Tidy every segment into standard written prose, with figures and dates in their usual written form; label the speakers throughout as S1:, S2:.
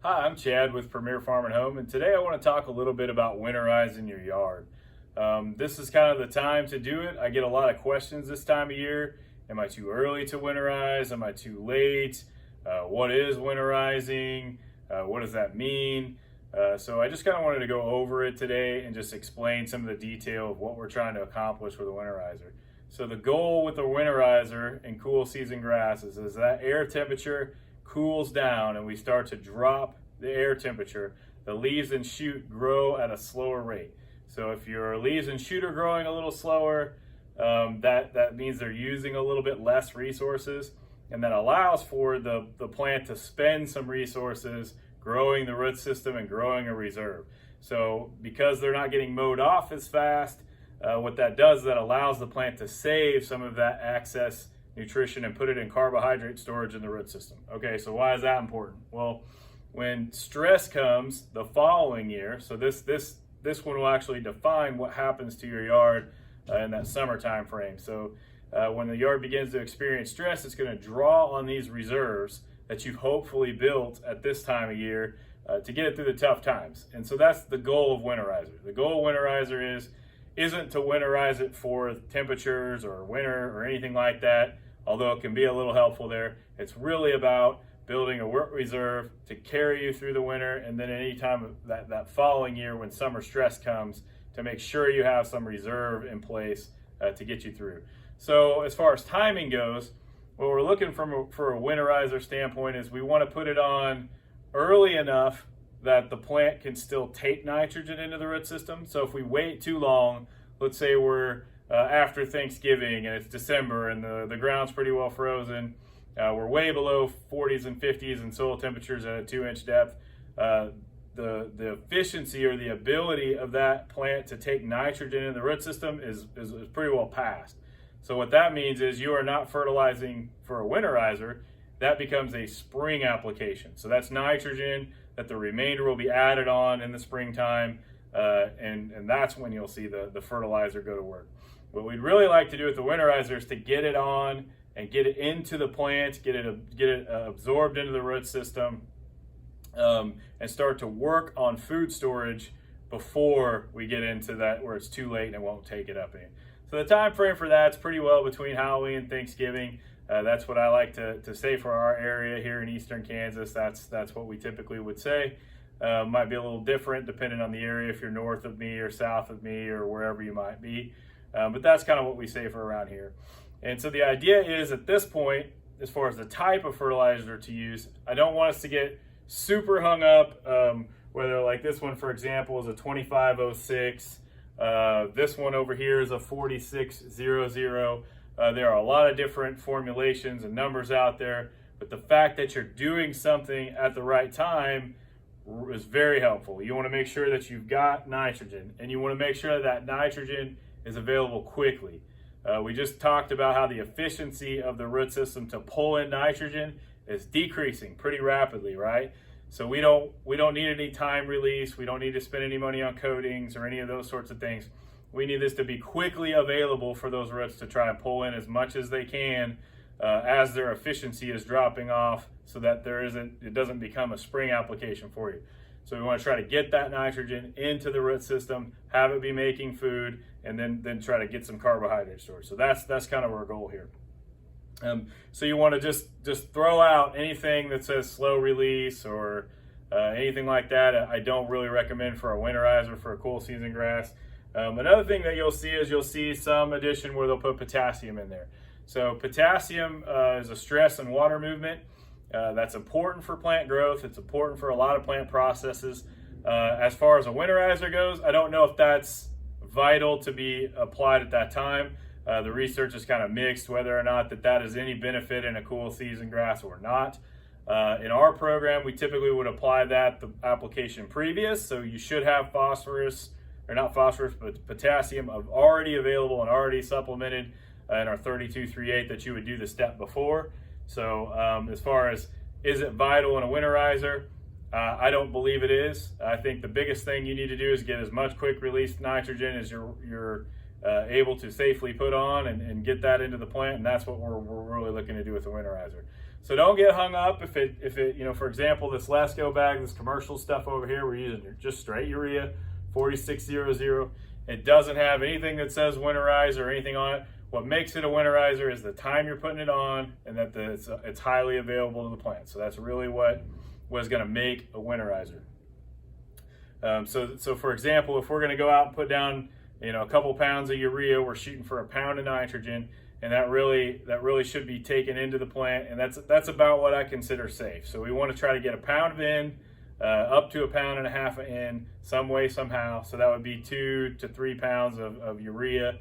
S1: Hi, I'm Chad with Premier Farm and Home, and today I want to talk a little bit about winterizing your yard. This is kind of the time to do it. I get a lot of questions this time of year. Am I too early to winterize? Am I too late? What is winterizing? What does that mean? So I just kind of wanted to go over it today and just explain some of the detail of what we're trying to accomplish with a winterizer. So the goal with a winterizer in cool season grasses is that air temperature cools down and we start to drop the air temperature. The leaves and shoot grow at a slower rate. So if your leaves and shoot are growing a little slower, that means they're using a little bit less resources, and that allows for the plant to spend some resources growing the root system and growing a reserve. So because they're not getting mowed off as fast, what that does is that allows the plant to save some of that excess nutrition and put it in carbohydrate storage in the root system. Okay, so why is that important? Well, when stress comes the following year, so this one will actually define what happens to your yard in that summer time frame. So when the yard begins to experience stress, it's going to draw on these reserves that you've hopefully built at this time of year to get it through the tough times. And so that's the goal of winterizer. The goal of winterizer isn't to winterize it for temperatures or winter or anything like that, although it can be a little helpful there. It's really about building a root reserve to carry you through the winter, and then any time that following year when summer stress comes, to make sure you have some reserve in place to get you through. So as far as timing goes, what we're looking for a winterizer standpoint is we want to put it on early enough that the plant can still take nitrogen into the root system. So if we wait too long, let's say we're after Thanksgiving and it's December and the ground's pretty well frozen, we're way below 40s and 50s in soil temperatures at a 2-inch depth, the efficiency or the ability of that plant to take nitrogen in the root system is pretty well past. So what that means is you are not fertilizing for a winterizer. That becomes a spring application. So that's nitrogen that the remainder will be added on in the springtime, and that's when you'll see the fertilizer go to work. What we'd really like to do with the winterizer is to get it on and get it into the plant, get it absorbed into the root system, and start to work on food storage before we get into that where it's too late and it won't take it up in. So the time frame for that's pretty well between Halloween and Thanksgiving. That's what I like to say for our area here in eastern Kansas. That's what we typically would say. Might be a little different depending on the area, if you're north of me or south of me or wherever you might be. But that's kind of what we say for around here. And so the idea is at this point, as far as the type of fertilizer to use, I don't want us to get super hung up, whether like this one, for example, is a 2506. This one over here is a 4600. There are a lot of different formulations and numbers out there, but the fact that you're doing something at the right time is very helpful. You want to make sure that you've got nitrogen, and you want to make sure that nitrogen is available quickly. We just talked about how the efficiency of the root system to pull in nitrogen is decreasing pretty rapidly, right? So we don't need any time release. We don't need to spend any money on coatings or any of those sorts of things. We need this to be quickly available for those roots to try and pull in as much as they can as their efficiency is dropping off, so that it doesn't become a spring application for you. So we want to try to get that nitrogen into the root system, have it be making food, and then try to get some carbohydrate storage. So that's kind of our goal here. So you want to just throw out anything that says slow release or anything like that. I don't really recommend for a winterizer for a cool season grass. Another thing that you'll see some addition where they'll put potassium in there. So potassium is a stress and water movement. That's important for plant growth. It's important for a lot of plant processes. As far as a winterizer goes, I don't know if that's vital to be applied at that time. The research is kind of mixed whether or not that is any benefit in a cool season grass or not. In our program, we typically would apply that the application previous. So you should have phosphorus, or not phosphorus, but potassium already available and already supplemented in our 3238 that you would do the step before. So as far as is it vital in a winterizer, I don't believe it is. I think the biggest thing you need to do is get as much quick release nitrogen as your able to safely put on and get that into the plant, and that's what we're really looking to do with the winterizer. So don't get hung up if it you know, for example, this Lasco bag, this commercial stuff over here, we're using just straight urea, 4600. It doesn't have anything that says winterizer or anything on it. What makes it a winterizer is the time you're putting it on, and that it's highly available to the plant. So that's really what was going to make a winterizer. So for example, if we're going to go out and put down, you know, a couple pounds of urea, we're shooting for a pound of nitrogen, and that really should be taken into the plant, and that's about what I consider safe. So we want to try to get a pound of in, up to 1.5 pounds of in, some way, somehow. So that would be 2 to 3 pounds of urea.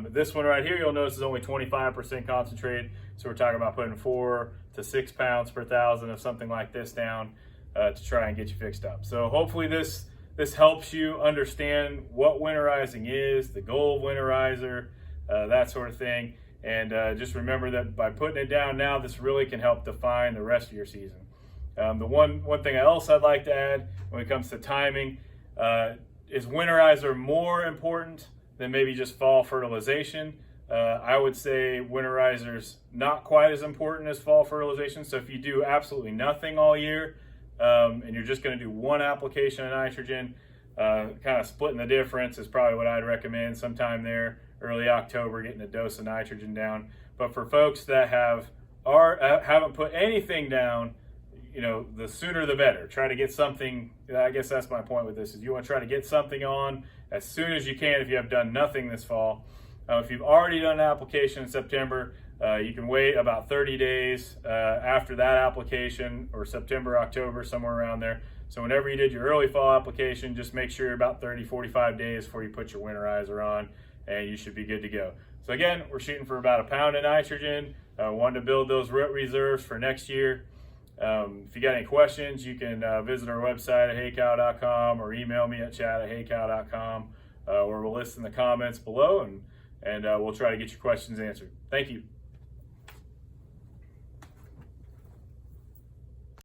S1: This one right here, you'll notice is only 25% concentrated. So we're talking about putting 4 to 6 pounds per thousand of something like this down to try and get you fixed up. So hopefully this helps you understand what winterizing is, the goal of winterizer, that sort of thing. And just remember that by putting it down now, this really can help define the rest of your season. The one thing else I'd like to add when it comes to timing is winterizer more important than maybe just fall fertilization. I would say winterizer's not quite as important as fall fertilization. So if you do absolutely nothing all year and you're just going to do one application of nitrogen, kind of splitting the difference is probably what I'd recommend sometime there, early October, getting a dose of nitrogen down. But for folks that haven't put anything down, you know, the sooner the better. Try to get something, I guess that's my point with this, is you want to try to get something on as soon as you can if you have done nothing this fall. If you've already done an application in September, you can wait about 30 days after that application, or September, October, somewhere around there. So whenever you did your early fall application, just make sure you're about 30, 45 days before you put your winterizer on, and you should be good to go. So again, we're shooting for about 1 pound of nitrogen. Wanting to build those root reserves for next year. If you got any questions, you can visit our website at heycow.com or email me at chat@heycow.com, or we'll list in the comments below, and we'll try to get your questions answered. Thank you.